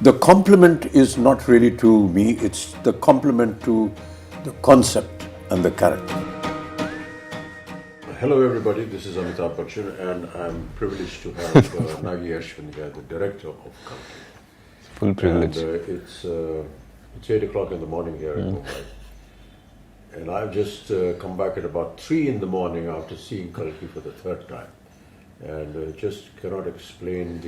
The compliment is not really to me, it's the compliment to the concept and the character. Hello everybody, this is Amitabh Bachchan and I'm privileged to have Nag Ashwin here, the director of Kalki. Full privilege. And it's 8 o'clock in the morning here in Mumbai. And I've just come back at about 3 in the morning after seeing Kalki for the third time. And just cannot explain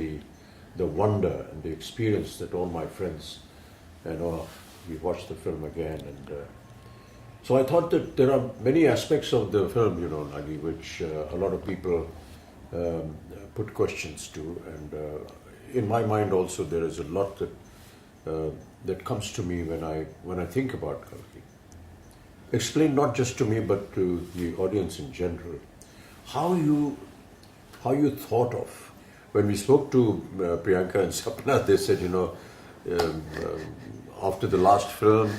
the wonder and the experience that all my friends, we watched the film again. And so I thought that there are many aspects of the film, Nagi, which a lot of people put questions to. And in my mind also there is a lot that comes to me when I think about Kalki. Explain not just to me but to the audience in general how you thought of. When we spoke to Priyanka and Sapna, they said, after the last film,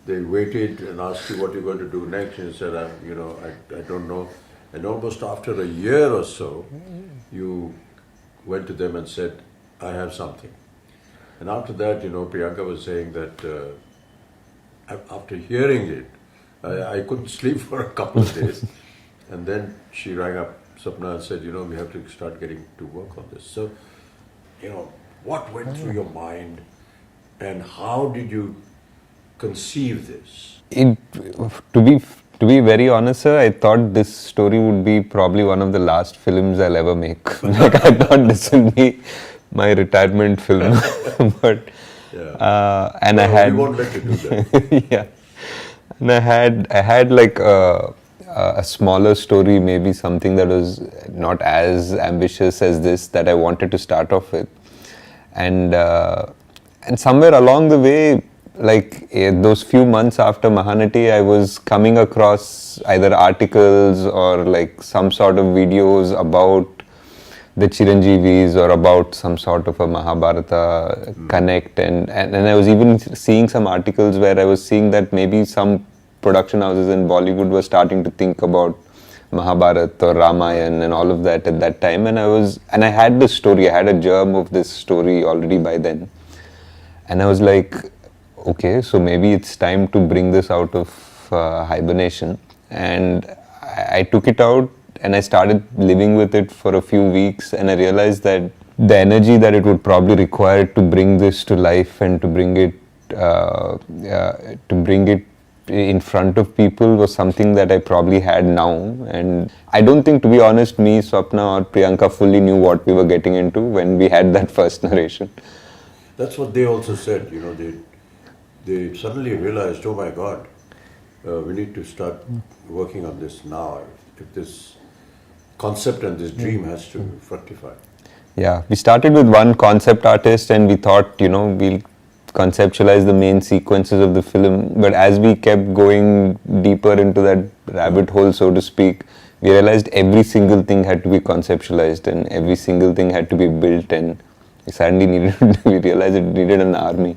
they waited and asked you what you're going to do next. And you said, I don't know. And almost after a year or so, you went to them and said, I have something. And after that, Priyanka was saying that after hearing it, I couldn't sleep for a couple of days. And then she rang up Sapna and said, we have to start getting to work on this. So, what went through your mind and how did you conceive this? To be very honest, sir, I thought this story would be probably one of the last films I'll ever make. I thought this would be my retirement film. But and I had. We won't let you do that. Yeah, and I had like a smaller story, maybe something that was not as ambitious as this that I wanted to start off with, and somewhere along the way, like those few months after Mahanati, I was coming across either articles or like some sort of videos about the Chiranjeevis or about some sort of a Mahabharata connect, and I was even seeing some articles where I was seeing that maybe some production houses in Bollywood were starting to think about Mahabharata or Ramayana and all of that at that time, and I had this story, I had a germ of this story already by then, and I was like, okay, so maybe it's time to bring this out of hibernation, and I took it out and I started living with it for a few weeks, and I realized that the energy that it would probably require to bring this to life and to bring it in front of people was something that I probably had now. And I don't think, to be honest, me, Swapna or Priyanka fully knew what we were getting into when we had that first narration. That's what they also said, they suddenly realized, oh my God, we need to start working on this now if this concept and this dream has to fructify. Yeah, we started with one concept artist and we thought, we'll conceptualize the main sequences of the film, but as we kept going deeper into that rabbit hole, so to speak, we realized every single thing had to be conceptualized and every single thing had to be built, and we realized it needed an army.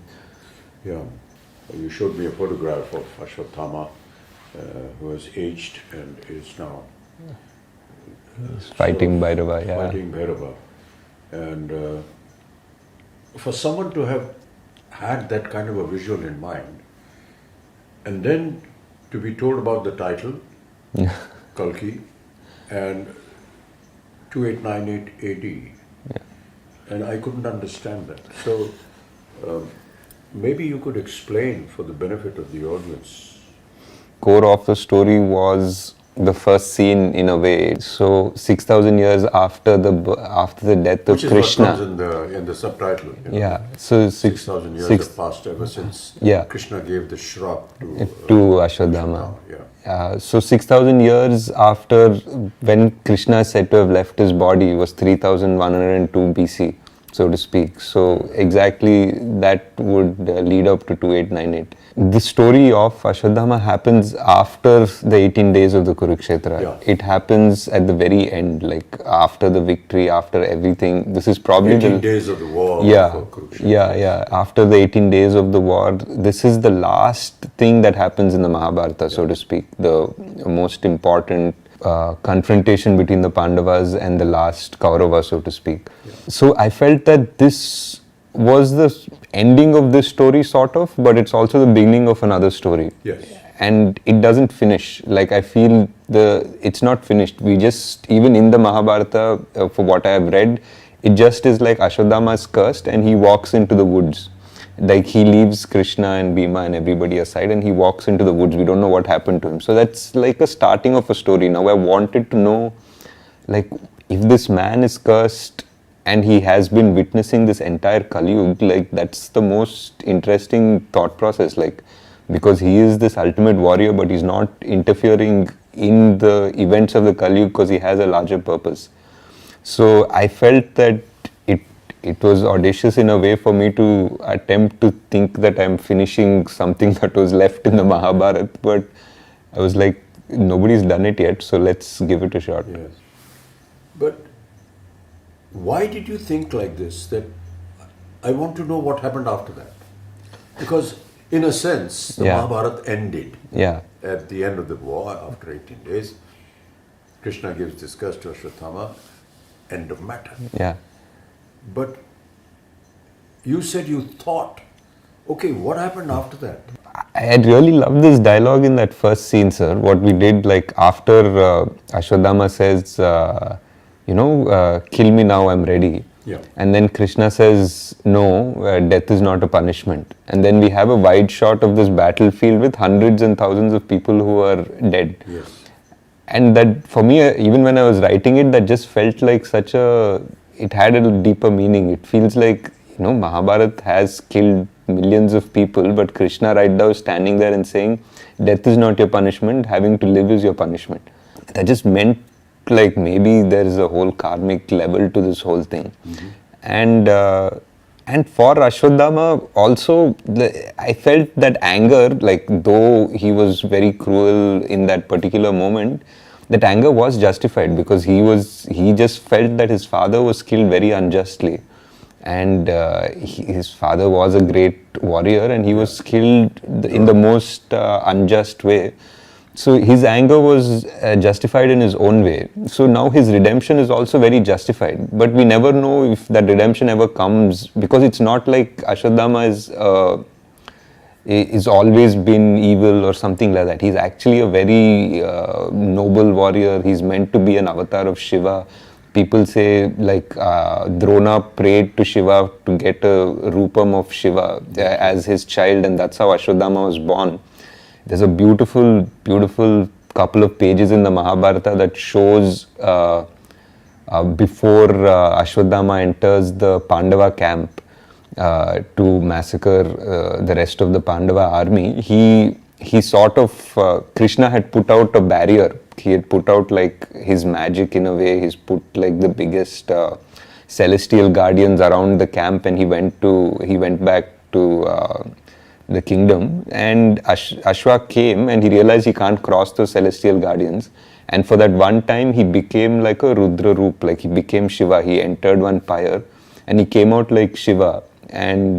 Yeah, you showed me a photograph of Ashwatthama who has aged and is now fighting Bhairava. Yeah. Fighting Bhairava. And for someone to have had that kind of a visual in mind, and then to be told about the title, Kalki, and 2898 AD, and I couldn't understand that. So maybe you could explain for the benefit of the audience. Core of the story was the first scene in a way. So 6,000 years after the death of Krishna. Which is what comes in the subtitle. Yeah. So 6,000 years have passed ever since Krishna gave the shrap to Ashwatthama. Yeah. So 6,000 years after when Krishna is said to have left his body was 3,102 BC, so to speak. So exactly that would lead up to 2898. The story of Ashwatthama happens after the 18 days of the Kurukshetra. Yeah. It happens at the very end, like after the victory, after everything. This is probably 18 days of the war. Yeah. After the 18 days of the war, this is the last thing that happens in the Mahabharata, so to speak. The most important confrontation between the Pandavas and the last Kaurava, so to speak. Yeah. So I felt that this was the ending of this story, sort of, but it's also the beginning of another story. Yes. And it doesn't finish. Like, I feel it's not finished. We just, even in the Mahabharata, for what I have read, it just is like Ashwatthama is cursed and he walks into the woods. Like, he leaves Krishna and Bhima and everybody aside and he walks into the woods. We don't know what happened to him. So that's like a starting of a story. Now I wanted to know, like, if this man is cursed and he has been witnessing this entire Kali Yuga, like, that's the most interesting thought process. Like, because he is this ultimate warrior, but he's not interfering in the events of the Kali Yuga because he has a larger purpose. So I felt that it was audacious in a way for me to attempt to think that I'm finishing something that was left in the Mahabharata, but I was like, nobody's done it yet, so let's give it a shot. Yes. But why did you think like this? That I want to know what happened after that. Because in a sense, the Mahabharata ended at the end of the war after 18 days. Krishna gives disgust to Ashwatthama, end of matter. Yeah. But you said you thought, okay, what happened after that? I had really loved this dialogue in that first scene, sir. What we did, like, after Ashwatthama says, kill me now, I'm ready. Yeah. And then Krishna says, no, death is not a punishment. And then we have a wide shot of this battlefield with hundreds and thousands of people who are dead. Yes. And that, for me, even when I was writing it, that just felt like it had a deeper meaning. It feels like, Mahabharata has killed millions of people, but Krishna right now is standing there and saying, death is not your punishment, having to live is your punishment. That just meant, like, maybe there is a whole karmic level to this whole thing. Mm-hmm. And for Ashwatthama also, I felt that anger, like, though he was very cruel in that particular moment, that anger was justified because he just felt that his father was killed very unjustly. And his father was a great warrior and he was killed in the most unjust way. So his anger was justified in his own way. So now his redemption is also very justified. But we never know if that redemption ever comes, because it's not like Ashwatthama is always been evil or something like that. He's actually a very noble warrior. He's meant to be an avatar of Shiva. People say, like, Drona prayed to Shiva to get a rupam of Shiva as his child, and that's how Ashwatthama was born. There's a beautiful, beautiful couple of pages in the Mahabharata that shows before Ashwatthama enters the Pandava camp to massacre the rest of the Pandava army. He sort of, Krishna had put out a barrier. He had put out, like, his magic in a way. He's put, like, the biggest celestial guardians around the camp, and he went back to the kingdom, and Ashwa came and he realized he can't cross those celestial guardians, and for that one time he became like a Rudra Roop, like he became Shiva. He entered one pyre and he came out like Shiva, and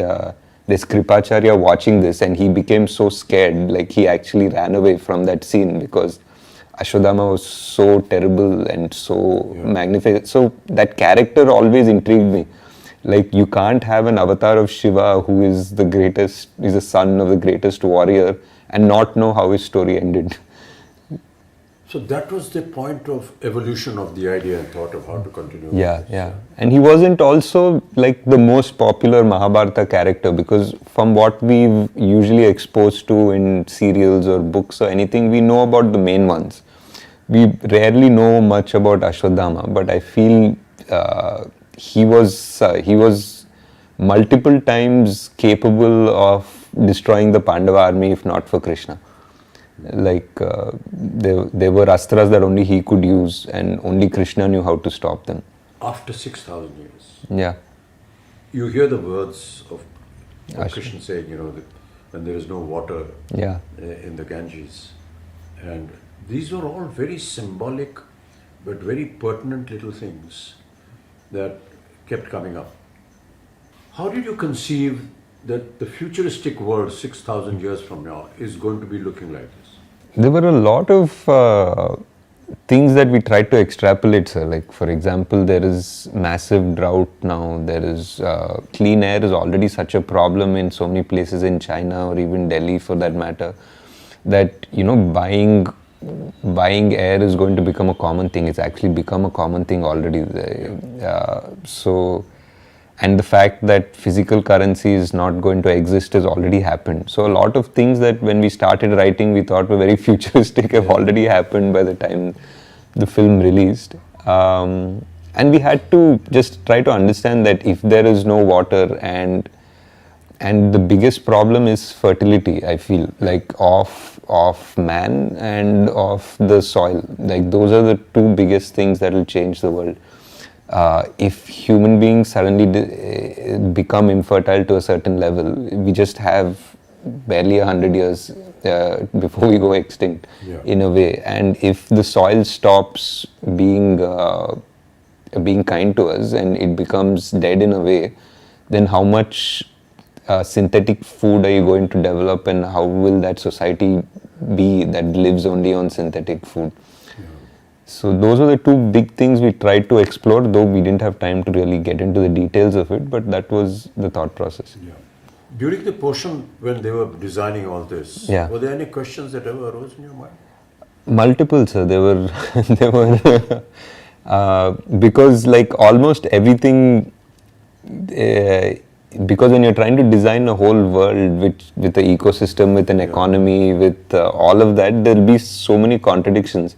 there's Kripacharya watching this and he became so scared, like he actually ran away from that scene because Ashwatthama was so terrible and so magnificent. So that character always intrigued me. Like, you can't have an avatar of Shiva who is the greatest, is the son of the greatest warrior, and not know how his story ended. So that was the point of evolution of the idea and thought of how to continue. Yeah. And he wasn't also, like, the most popular Mahabharata character, because from what we've usually exposed to in serials or books or anything, we know about the main ones. We rarely know much about Ashwatthama, but I feel he was multiple times capable of destroying the Pandava army if not for Krishna. Like, there were astras that only he could use and only Krishna knew how to stop them. After 6,000 years. Yeah. You hear the words of Krishna saying, that when there is no water in the Ganges. And these were all very symbolic but very pertinent little things that kept coming up. How did you conceive that the futuristic world 6,000 years from now is going to be looking like this? There were a lot of things that we try to extrapolate, sir. Like, for example, there is massive drought now. There is clean air is already such a problem in so many places in China or even Delhi, for that matter, that buying air is going to become a common thing. It's actually become a common thing already. And the fact that physical currency is not going to exist has already happened. So a lot of things that when we started writing we thought were very futuristic have already happened by the time the film released. And we had to just try to understand that if there is no water, and the biggest problem is fertility, I feel, like of man and of the soil. Like, those are the two biggest things that will change the world. If human beings suddenly become infertile to a certain level, we just have barely 100 years before we go extinct, in a way. And if the soil stops being kind to us and it becomes dead in a way, then how much synthetic food are you going to develop, and how will that society be that lives only on synthetic food? So those are the two big things we tried to explore, though we didn't have time to really get into the details of it, but that was the thought process. Yeah. During the portion when they were designing all this, were there any questions that ever arose in your mind? Multiple, sir. There were because like almost everything, because when you're trying to design a whole world with an ecosystem, with an economy, with all of that, there'll be so many contradictions.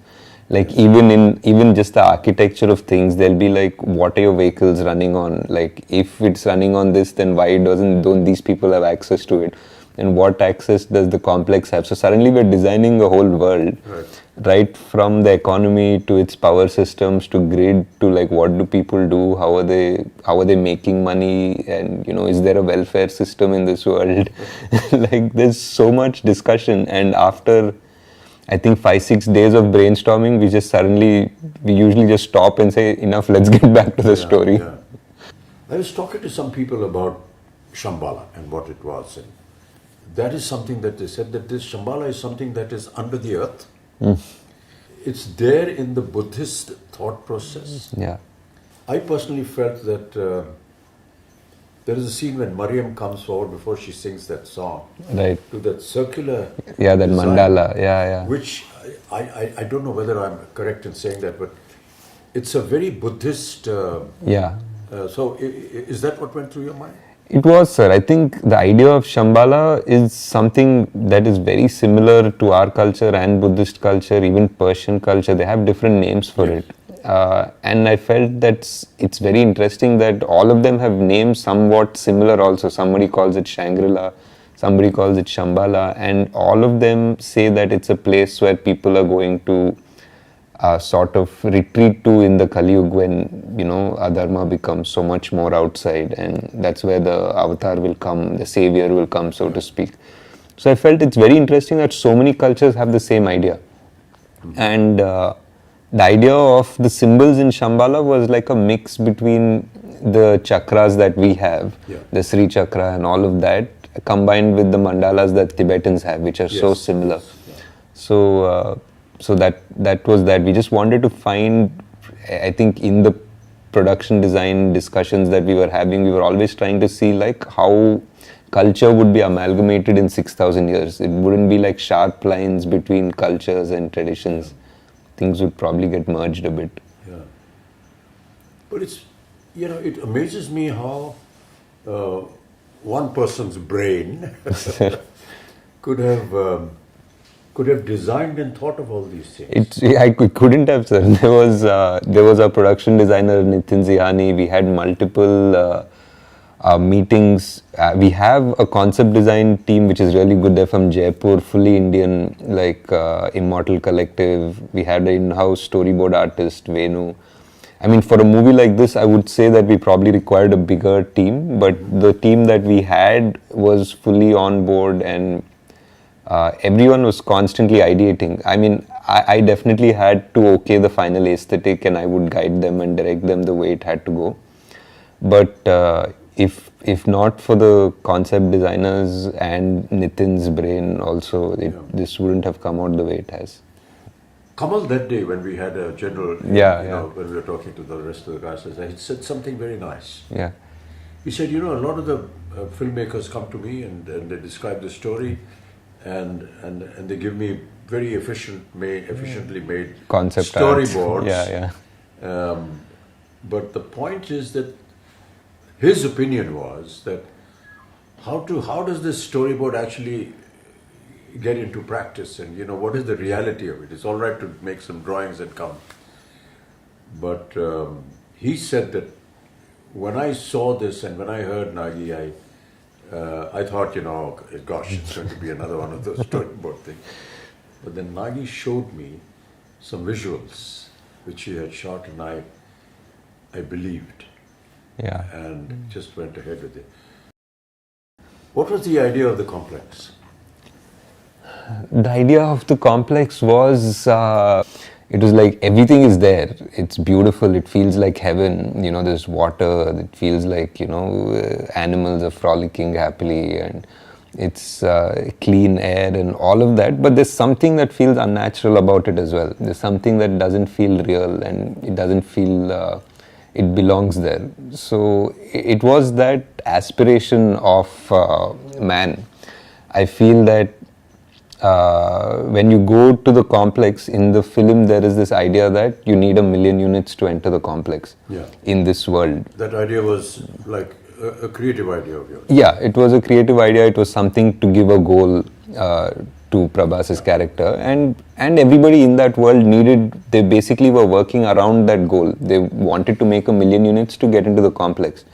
Like, even just the architecture of things, there'll be like, what are your vehicles running on? Like, if it's running on this, then why don't these people have access to it? And what access does the complex have? So suddenly we're designing a whole world, right from the economy to its power systems to grid to like, what do people do? How are they making money? And is there a welfare system in this world? Like, there's so much discussion, and after I think 5-6 days of brainstorming, we usually just stop and say, enough, let's get back to the story. Yeah. I was talking to some people about Shambhala and what it was, and that is something that they said, that this Shambhala is something that is under the earth. It's there in the Buddhist thought process. Yeah. I personally felt that there is a scene when Mariam comes forward before she sings that song, right, to that circular that design, mandala, which I don't know whether I'm correct in saying that, but it's a very Buddhist. So is that what went through your mind? It was, sir. I think the idea of Shambhala is something that is very similar to our culture and Buddhist culture, even Persian culture. They have different names for it. And I felt that it's very interesting that all of them have names somewhat similar also. Somebody calls it Shangri-La, somebody calls it Shambhala, and all of them say that it's a place where people are going to sort of retreat to in the Kali Yuga, when adharma becomes so much more outside, and that's where the avatar will come, the savior will come, so to speak. So I felt it's very interesting that so many cultures have the same idea. And the idea of the symbols in Shambhala was like a mix between the chakras that we have, the Sri Chakra and all of that, combined with the mandalas that Tibetans have, which are so similar. So that was that. We just wanted to find, I think in the production design discussions that we were having, we were always trying to see like how culture would be amalgamated in 6,000 years. It wouldn't be like sharp lines between cultures and traditions. Things would probably get merged a bit. Yeah. But it's, it amazes me how one person's brain could have designed and thought of all these things. I couldn't have, sir. There was a production designer, Nitin Zihani. We had multiple meetings. We have a concept design team which is really good. They're from Jaipur, fully Indian, like Immortal Collective. We had an in-house storyboard artist, Venu. I mean, for a movie like this, I would say that we probably required a bigger team, but the team that we had was fully on board, and everyone was constantly ideating. I mean, I definitely had to okay the final aesthetic, and I would guide them and direct them the way it had to go. But if not for the concept designers and Nitin's brain also, this wouldn't have come out the way it has. Kamal that day when we had a general, when we were talking to the rest of the guys, he said something very nice. Yeah. He said, a lot of the filmmakers come to me and they describe the story and they give me very efficiently made concept storyboards. Yeah. But the point is that his opinion was that how does this storyboard actually get into practice, and what is the reality of it? It's all right to make some drawings and come, but he said that when I saw this and when I heard Nagi, I thought, gosh, it's going to be another one of those storyboard things. But then Nagi showed me some visuals which he had shot, and I believed. Yeah. And just went ahead with it. What was the idea of the complex? The idea of the complex was, it was like everything is there. It's beautiful. It feels like heaven. There's water. It feels like, animals are frolicking happily, and it's clean air and all of that. But there's something that feels unnatural about it as well. There's something that doesn't feel real, and it doesn't feel it belongs there. So it was that aspiration of man. I feel that when you go to the complex in the film, there is this idea that you need 1 million units to enter the complex in this world. That idea was like a creative idea of yours? Yeah, it was a creative idea. It was something to give a goal to Prabhas's character, and everybody in that world they basically were working around that goal. They wanted to make 1 million units to get into the complex.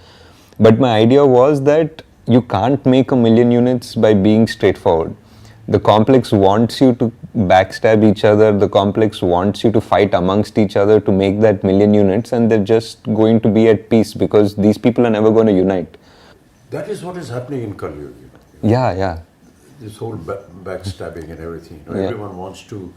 But my idea was that you can't make 1 million units by being straightforward. The complex wants you to backstab each other. The complex wants you to fight amongst each other to make that 1 million units, and they're just going to be at peace because these people are never going to unite. That is what is happening in Kali Yuga. Yeah. This whole backstabbing and everything. Everyone wants to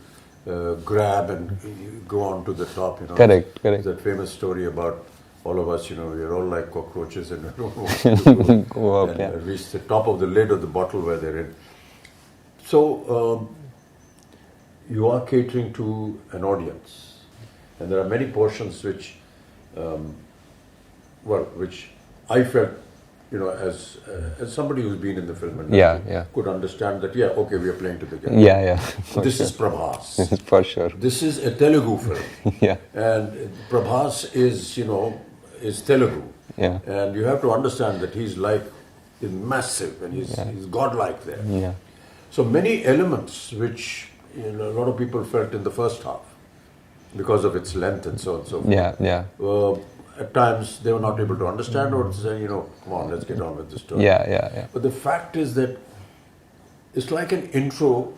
grab and go on to the top. Correct. That famous story about all of us, we're all like cockroaches and we don't want to go up, reach the top of the lid of the bottle where they're in. So, you are catering to an audience, and there are many portions which I felt, as somebody who's been in the film and could understand that, okay, we are playing to the game. Yeah. This is Prabhas. For sure. This is a Telugu film. And Prabhas is Telugu. Yeah. And you have to understand that he's massive and he's godlike there. Yeah. So many elements which a lot of people felt in the first half because of its length and so on and so forth. At times they were not able to understand or to say, come on, let's get on with the story. Yeah. But the fact is that it's like an intro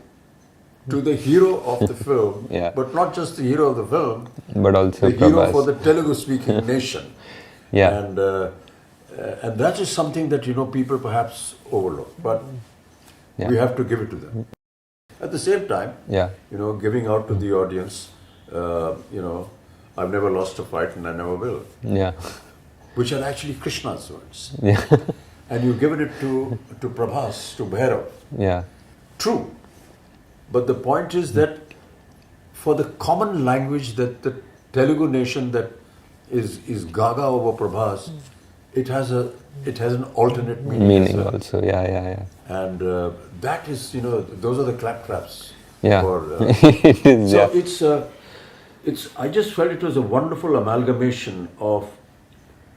to the hero of the film, but not just the hero of the film, but also the hero for the Telugu-speaking nation. And that is something that people perhaps overlook, but we have to give it to them. At the same time, giving out to the audience, I've never lost a fight and I never will. Yeah. Which are actually Krishna's words. Yeah. And you've given it to Prabhas, to Bhairav. Yeah. True. But the point is that for the common language that the Telugu nation that is gaga over Prabhas, it has an alternate meaning. Also, yeah. And that is, those are the claptraps. Yeah. It is, so I just felt it was a wonderful amalgamation of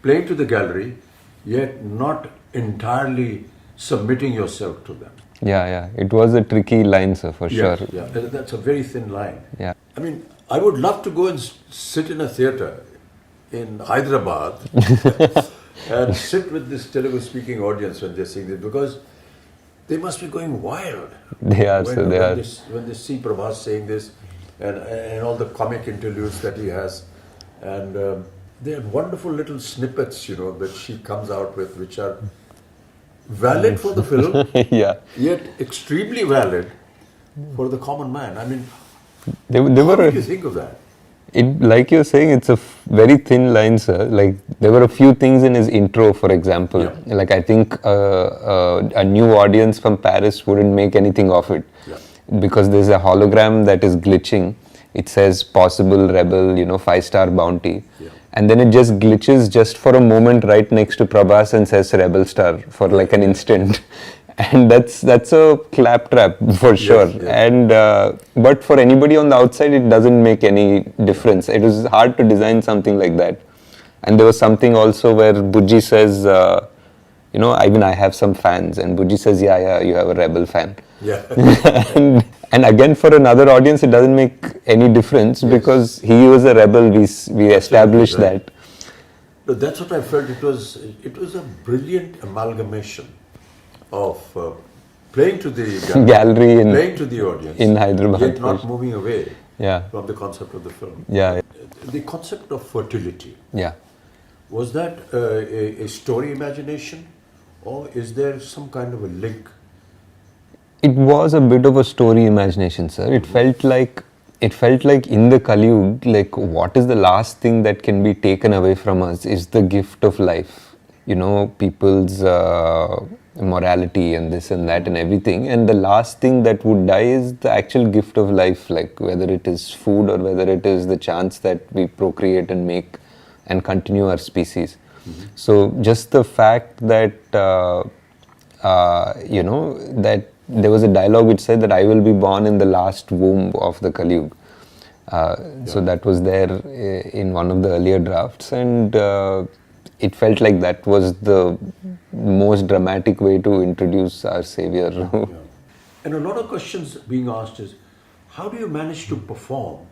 playing to the gallery, yet not entirely submitting yourself to them. Yeah. It was a tricky line, sir, for sure. Yeah, that's a very thin line. Yeah. I mean, I would love to go and sit in a theatre in Hyderabad and sit with this Telugu-speaking audience when they're seeing this, because they must be going wild. They are, when they see Prabhas saying this, and all the comic interludes that he has, and they are wonderful little snippets, that she comes out with, which are valid for the film, yet extremely valid for the common man. I mean, what do you think of that? Like you're saying, it's a very thin line, sir. Like, there were a few things in his intro, for example. Yeah. Like, I think a new audience from Paris wouldn't make anything of it. Yeah. Because there's a hologram that is glitching it says possible rebel, 5-star bounty. Yeah. And then it just glitches just for a moment right next to Prabhas and says rebel star for like an instant. And that's a claptrap for sure. Yes. And but for anybody on the outside, it doesn't make any difference. It was hard to design something like that. And there was something also where Bujji says, even I have some fans, and Bujji says, yeah, you have a rebel fan. Yeah. and again, for another audience, it doesn't make any difference because he was a rebel. We established right. that. But that's what I felt. It was a brilliant amalgamation of playing to the gallery playing to the audience in Hyderabad, yet not moving away Yeah. from the concept of the film. Yeah. The concept of fertility. Yeah. Was that a story imagination, or is there some kind of a link? It was a bit of a story imagination, sir. It felt like in the Kali Yuga, like what is the last thing that can be taken away from us is the gift of life. People's morality and this and that and everything. And the last thing that would die is the actual gift of life, like whether it is food or whether it is the chance that we procreate and make and continue our species. Mm-hmm. So just the fact that, that there was a dialogue which said that I will be born in the last womb of the Kali Yuga. So that was there in one of the earlier drafts, and it felt like that was the most dramatic way to introduce our savior. Yeah. And a lot of questions being asked is, how do you manage to perform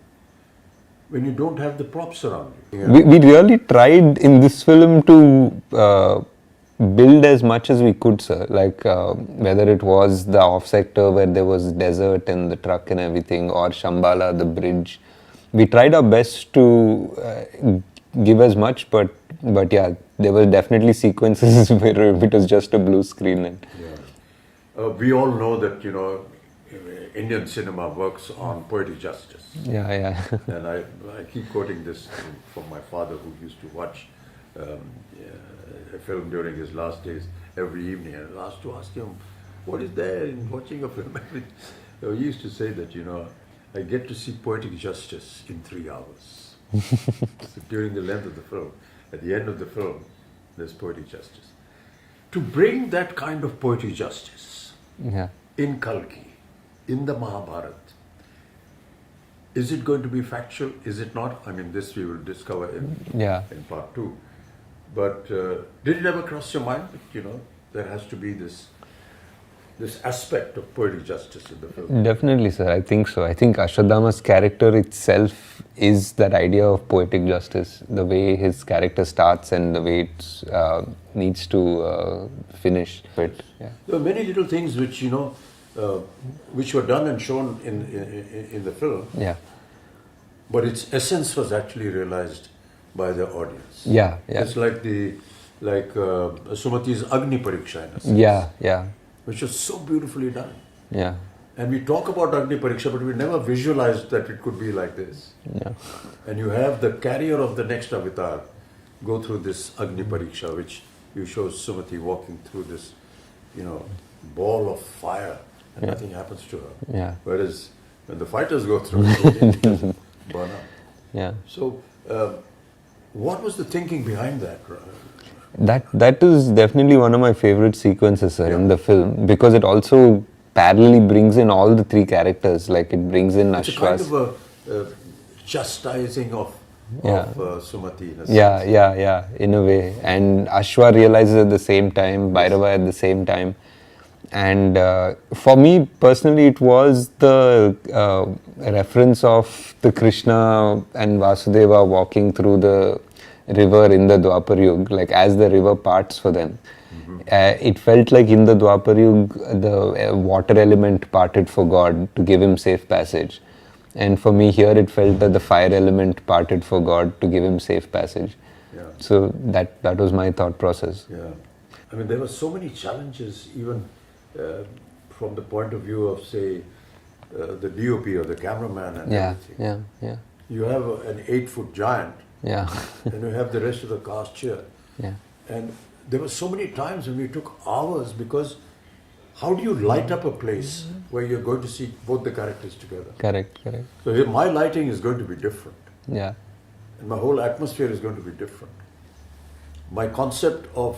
when you don't have the props around you? Yeah. We really tried in this film to build as much as we could, sir. Like whether it was the off sector where there was desert and the truck and everything, or Shambhala, the bridge. We tried our best to give as much, but yeah, there were definitely sequences where it was just a blue screen. And we all know that Indian cinema works on poetic justice. Yeah. And I keep quoting this from my father, who used to watch a film during his last days every evening, and I used to ask him, what is there in watching a film? So he used to say that, I get to see poetic justice in 3 hours. So during the length of the film, at the end of the film, there's poetic justice. To bring that kind of poetic justice in Kalki, in the Mahabharata, is it going to be factual? Is it not? I mean, this we will discover in part 2. But did it ever cross your mind that, there has to be this aspect of poetic justice in the film? Definitely, sir. I think so. I think Ashwatthama's character itself is that idea of poetic justice. The way his character starts and the way it needs to finish. But there are many little things which which were done and shown in the film. Yeah. But its essence was actually realized by the audience. Yeah. It's like Sumati's Agni Pariksha, in a sense. Yeah. Which was so beautifully done. Yeah. And we talk about Agni Pariksha, but we never visualized that it could be like this. Yeah. And you have the carrier of the next avatar go through this Agni Pariksha, which you show Sumati walking through this, ball of fire, and nothing happens to her. Yeah. Whereas when the fighters go through it doesn't burn up. Yeah. So, what was the thinking behind that? That is definitely one of my favorite sequences, sir, in the film, because it also parallelly brings in all the 3 characters. Like it brings in It's Ashwas. a kind of a chastising of Sumati in a sense. Yeah, in a way. And Ashwa realizes at the same time, Bhairava at the same time. And for me personally, it was the reference of the Krishna and Vasudeva walking through the river in the Dwapar Yuga, like as the river parts for them. It felt like in the Dwapar Yuga, the water element parted for God to give him safe passage. And for me here, it felt that the fire element parted for God to give him safe passage. Yeah. So that was my thought process. Yeah. I mean, there were so many challenges, even from the point of view of, say, the DOP or the cameraman and everything. Yeah. You have an 8-foot giant. Yeah. And you have the rest of the cast here. Yeah. And there were so many times when we took hours because how do you light up a place where you're going to see both the characters together? Correct. So here my lighting is going to be different. Yeah. And my whole atmosphere is going to be different. My concept of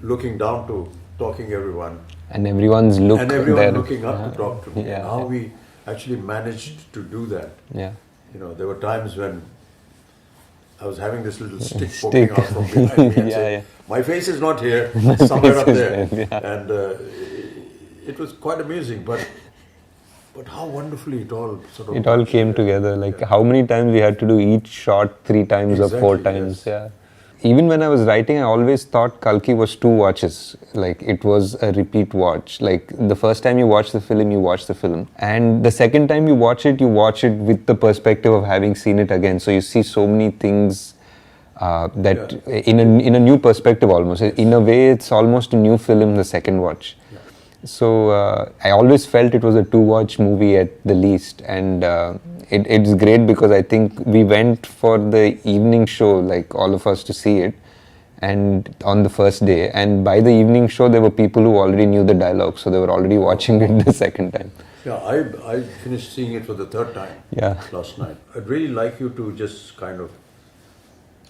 looking down to talking everyone, And everyone's look and everyone there. looking up to talk to me. Yeah. And how we actually managed to do that. Yeah. You know, there were times when I was having this little stick poking out from behind me and saying, my face is not here, it's somewhere up there. And it was quite amusing, but how wonderfully it all sort of... It all came together. Like how many times we had to do each shot 3 times or 4 times. Yes. Yeah. Even when I was writing, I always thought Kalki was 2 watches. Like it was a repeat watch. Like the first time you watch the film, you watch the film. And the second time you watch it with the perspective of having seen it again. So you see so many things in a new perspective almost. In a way, it's almost a new film the second watch. Yeah. So I always felt it was a 2-watch movie at the least, and it's great because I think we went for the evening show, like all of us, to see it, and on the first day, and by the evening show there were people who already knew the dialogue, so they were already watching it the second time. Yeah, I finished seeing it for the 3rd time last night. I'd really like you to just kind of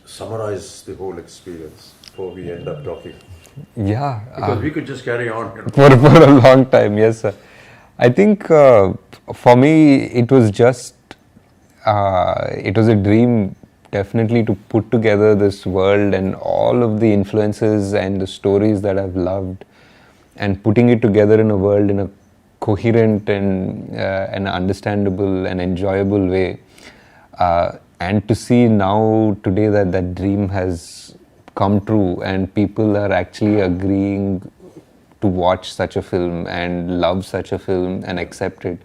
summarize the whole experience before we end up talking. Yeah. Because we could just carry on. You know. For a long time, yes, sir. I think for me, it was a dream definitely to put together this world and all of the influences and the stories that I've loved, and putting it together in a world in a coherent and understandable and enjoyable way. And to see now today that dream has come true and people are actually agreeing to watch such a film and love such a film and accept it.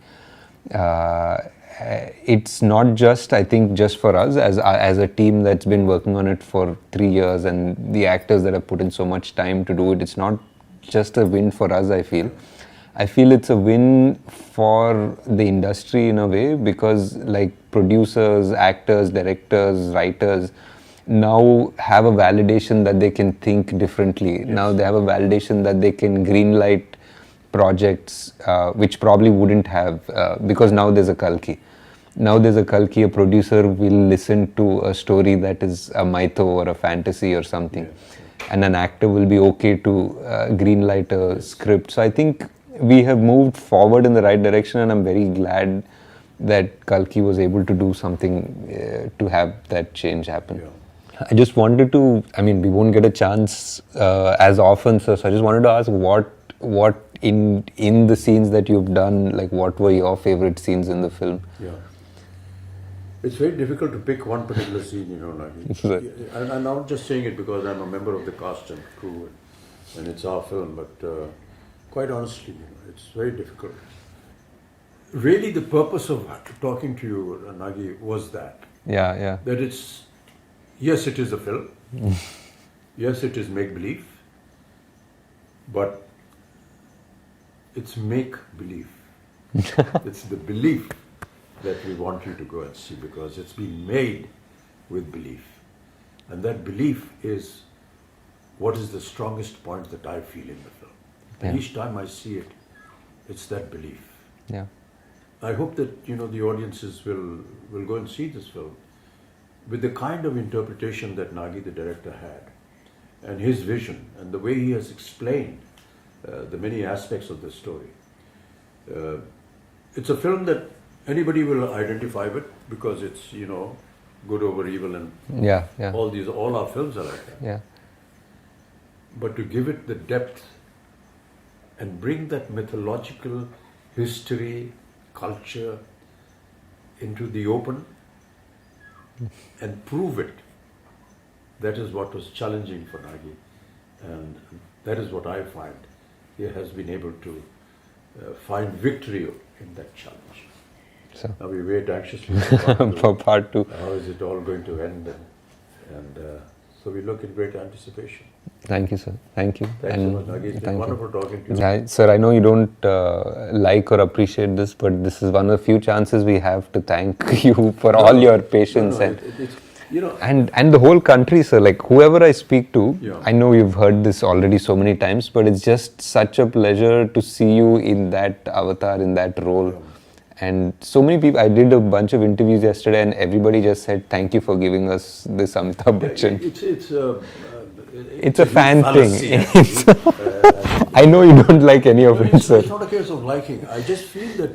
It's not just, I think, just for us as a team that's been working on it for 3 years, and the actors that have put in so much time to do it. It's not just a win for us, I feel. I feel it's a win for the industry in a way, because like producers, actors, directors, writers now have a validation that they can think differently. Yes. Now they have a validation that they can greenlight projects which probably wouldn't have, because now there's a Kalki. Now there's a Kalki, a producer will listen to a story that is a mytho or a fantasy or something. Yes. And an actor will be okay to greenlight a script. So I think we have moved forward in the right direction, and I'm very glad that Kalki was able to do something to have that change happen. Yeah. I just wanted to, we won't get a chance as often, so I just wanted to ask what in the scenes that you've done, like what were your favorite scenes in the film? Yeah. It's very difficult to pick one particular scene, Nagi. And I'm not just saying it because I'm a member of the cast and crew and it's our film, but quite honestly, it's very difficult. Really, the purpose of talking to you, Nagi, was that. Yeah. That it's, yes, it is a film. Yes, it is make-believe. But it's make-believe. It's the belief that we want you to go and see, because it's been made with belief. And that belief is what is the strongest point that I feel in the film. Yeah. Each time I see it, it's that belief. Yeah. I hope that the audiences will go and see this film with the kind of interpretation that Nagi, the director, had, and his vision, and the way he has explained the many aspects of the story. It's a film that anybody will identify with, because it's good over evil, and all our films are like that. Yeah. But to give it the depth and bring that mythological history, culture into the open and prove it, that is what was challenging for Nagi, and that is what I find he has been able to find victory in that challenge. So now we wait anxiously for part 2. How is it all going to end? And so we look in great anticipation. Thank you, sir. Thank you. Thanks so much, Nagi. It's been wonderful talking to you. Yeah, sir, I know you don't like or appreciate this, but this is one of the few chances we have to thank you for all your patience. You know, And the whole country, sir, like whoever I speak to, Yeah. I know you've heard this already so many times, but it's just such a pleasure to see you in that avatar, in that role. And so many people, I did a bunch of interviews yesterday and everybody just said, thank you for giving us this Amitabh Bachchan. it's a fan fallacy, thing. actually. I know you don't like any of No, it, sir. it's not a case of liking. I just feel that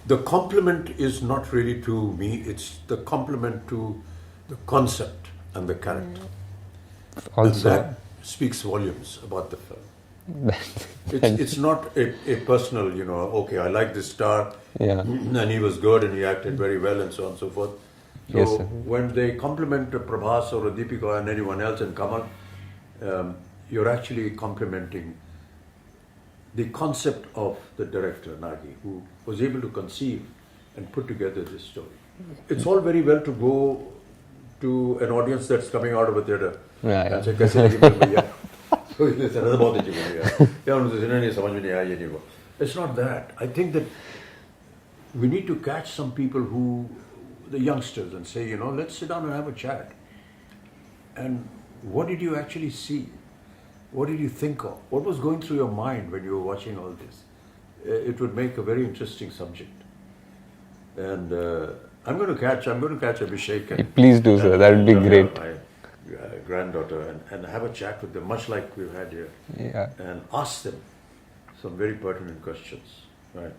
the compliment is not really to me, it's the compliment to the concept and the character. And Also, that speaks volumes about the film. It's not a personal, okay, I like this star, Yeah. and he was good and he acted very well and so on and so forth. So Yes, sir. when they compliment a Prabhas or a Deepika and anyone else and Kamal, you're actually complimenting the concept of the director, Nagi, who was able to conceive and put together this story. It's all very well to go to an audience that's coming out of a theatre Yeah, and say, "Kaise lagi film bhaiya?" So it's another बहुत अच्छी movie है. क्या उनको नहीं समझ में नहीं आया ये नहीं वो. It's not that. I think that we need to catch some people the youngsters, and say, let's sit down and have a chat. And what did you actually see? What did you think of? What was going through your mind when you were watching all this? It would make a very interesting subject. And I'm going to catch Abhishek. Please do, sir. That would be great. My granddaughter, and have a chat with them, much like we've had here. Yeah. And ask them some very pertinent questions. Right.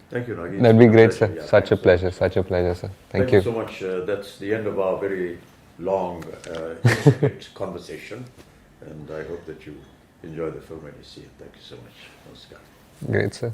Thank you, Nagi. That'd be great, sir. Yeah, such a thanks. pleasure, sir. Thank you so much. That's the end of our very long, intimate conversation. And I hope that you enjoy the film when you see it. Thank you so much. Namaskar. Great, sir.